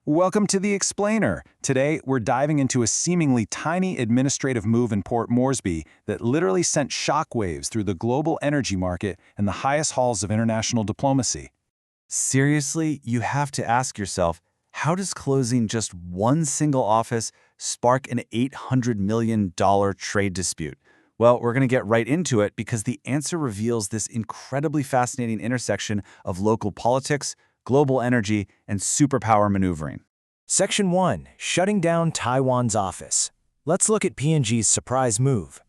Welcome to The Explainer. Today, we're diving into a seemingly tiny administrative move in Port Moresby that literally sent shockwaves through the global energy market and the highest halls of international diplomacy. Seriously, you have to ask yourself, how does closing just one single office spark an $800 million trade dispute? Well, we're going to get right into it because the answer reveals this incredibly fascinating intersection of local politics, global energy, and superpower maneuvering. Section 1. Shutting down Taiwan's office. Let's look at PNG's surprise move.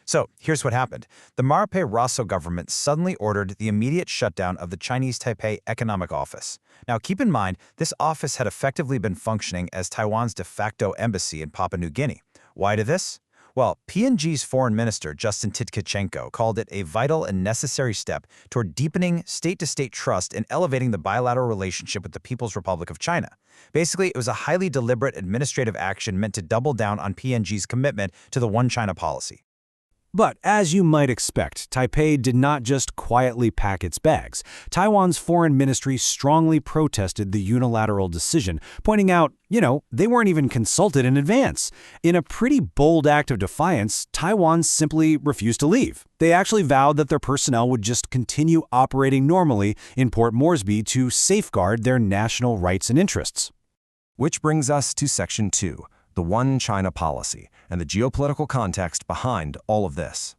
So, here's what happened. The Marape Raso government suddenly ordered the immediate shutdown of the Chinese Taipei Economic Office. Now, keep in mind, this office had effectively been functioning as Taiwan's de facto embassy in Papua New Guinea. Why did this? Well, PNG's foreign minister, Justin Tkachenko, called it a vital and necessary step toward deepening state-to-state trust and elevating the bilateral relationship with the People's Republic of China. Basically, it was a highly deliberate administrative action meant to double down on PNG's commitment to the One China policy. But as you might expect, Taipei did not just quietly pack its bags. Taiwan's foreign ministry strongly protested the unilateral decision, pointing out, they weren't even consulted in advance. In a pretty bold act of defiance, Taiwan simply refused to leave. They actually vowed that their personnel would just continue operating normally in Port Moresby to safeguard their national rights and interests. Which brings us to Section 2. The One China policy, and the geopolitical context behind all of this.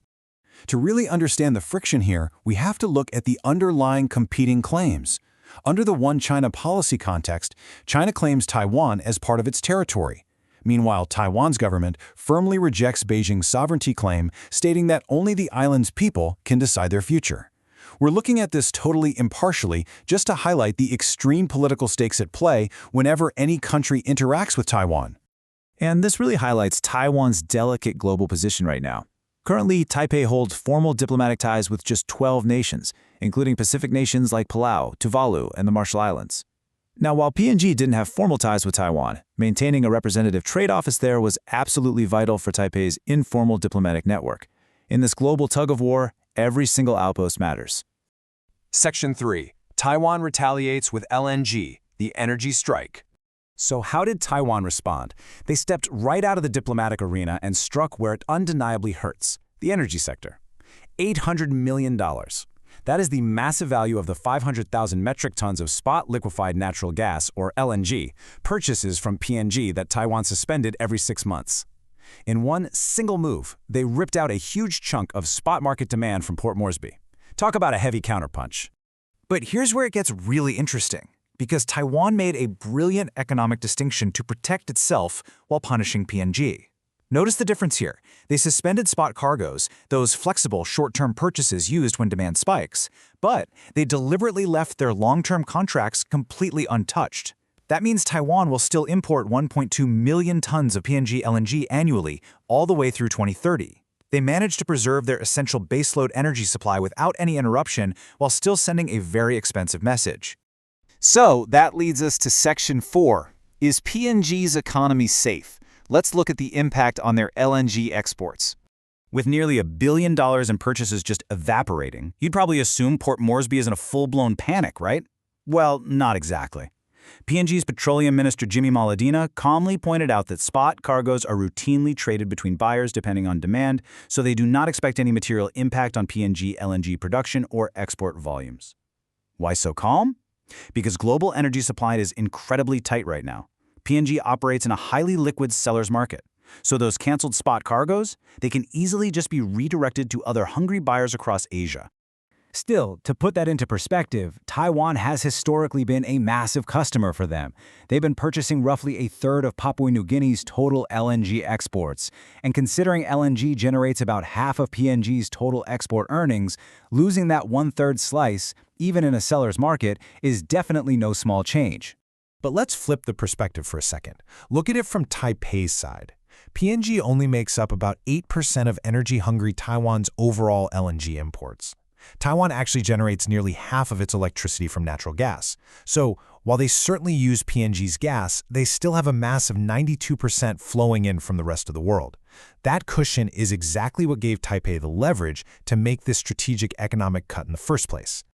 To really understand the friction here, we have to look at the underlying competing claims. Under the One China policy context, China claims Taiwan as part of its territory. Meanwhile, Taiwan's government firmly rejects Beijing's sovereignty claim, stating that only the island's people can decide their future. We're looking at this totally impartially just to highlight the extreme political stakes at play whenever any country interacts with Taiwan. And this really highlights Taiwan's delicate global position right now. Currently, Taipei holds formal diplomatic ties with just 12 nations, including Pacific nations like Palau, Tuvalu, and the Marshall Islands. Now, while PNG didn't have formal ties with Taiwan, maintaining a representative trade office there was absolutely vital for Taipei's informal diplomatic network. In this global tug-of-war, every single outpost matters. Section 3. Taiwan retaliates with LNG, the energy strike. So how did Taiwan respond? They stepped right out of the diplomatic arena and struck where it undeniably hurts, the energy sector. $800 million. That is the massive value of the 500,000 metric tons of spot liquefied natural gas, or LNG, purchases from PNG that Taiwan suspended every 6 months. In one single move, they ripped out a huge chunk of spot market demand from Port Moresby. Talk about a heavy counterpunch. But here's where it gets really interesting, because Taiwan made a brilliant economic distinction to protect itself while punishing PNG. Notice the difference here. They suspended spot cargoes, those flexible short-term purchases used when demand spikes, but they deliberately left their long-term contracts completely untouched. That means Taiwan will still import 1.2 million tons of PNG LNG annually, all the way through 2030. They managed to preserve their essential baseload energy supply without any interruption while still sending a very expensive message. So that leads us to Section 4. Is PNG's economy safe? Let's look at the impact on their LNG exports. With nearly $1 billion in purchases just evaporating, you'd probably assume Port Moresby is in a full-blown panic, right? Well, not exactly. PNG's Petroleum Minister Jimmy Maladina calmly pointed out that spot cargoes are routinely traded between buyers depending on demand, so they do not expect any material impact on PNG LNG production or export volumes. Why so calm? Because global energy supply is incredibly tight right now. PNG operates in a highly liquid seller's market. So those canceled spot cargoes, they can easily just be redirected to other hungry buyers across Asia. Still, to put that into perspective, Taiwan has historically been a massive customer for them. They've been purchasing roughly a third of Papua New Guinea's total LNG exports. And considering LNG generates about half of PNG's total export earnings, losing that one-third slice, even in a seller's market, is definitely no small change. But let's flip the perspective for a second. Look at it from Taipei's side. PNG only makes up about 8% of energy-hungry Taiwan's overall LNG imports. Taiwan actually generates nearly half of its electricity from natural gas. So, while they certainly use PNG's gas, they still have a massive 92% flowing in from the rest of the world. That cushion is exactly what gave Taipei the leverage to make this strategic economic cut in the first place.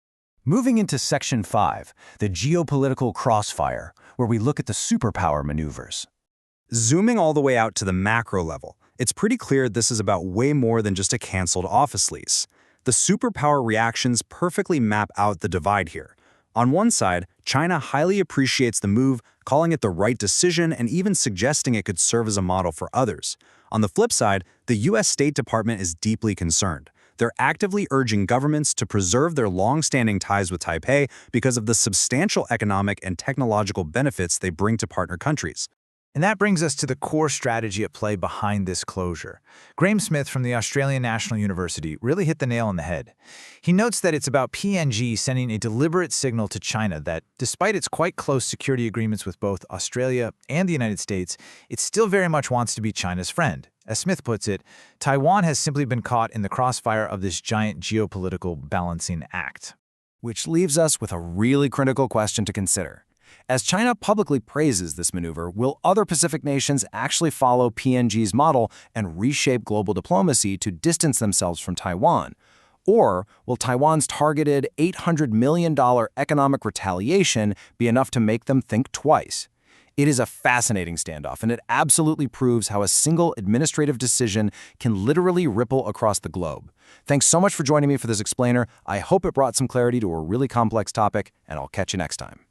Moving into Section 5, the geopolitical crossfire, where we look at the superpower maneuvers. Zooming all the way out to the macro level, it's pretty clear this is about way more than just a canceled office lease. The superpower reactions perfectly map out the divide here. On one side, China highly appreciates the move, calling it the right decision and even suggesting it could serve as a model for others. On the flip side, the U.S. State Department is deeply concerned. They're actively urging governments to preserve their long-standing ties with Taipei because of the substantial economic and technological benefits they bring to partner countries. And that brings us to the core strategy at play behind this closure. Graham Smith from the Australian National University really hit the nail on the head. He notes that it's about PNG sending a deliberate signal to China that, despite its quite close security agreements with both Australia and the United States, it still very much wants to be China's friend. As Smith puts it, Taiwan has simply been caught in the crossfire of this giant geopolitical balancing act. Which leaves us with a really critical question to consider. As China publicly praises this maneuver, will other Pacific nations actually follow PNG's model and reshape global diplomacy to distance themselves from Taiwan? Or will Taiwan's targeted $800 million economic retaliation be enough to make them think twice? It is a fascinating standoff, and it absolutely proves how a single administrative decision can literally ripple across the globe. Thanks so much for joining me for this explainer. I hope it brought some clarity to a really complex topic, and I'll catch you next time.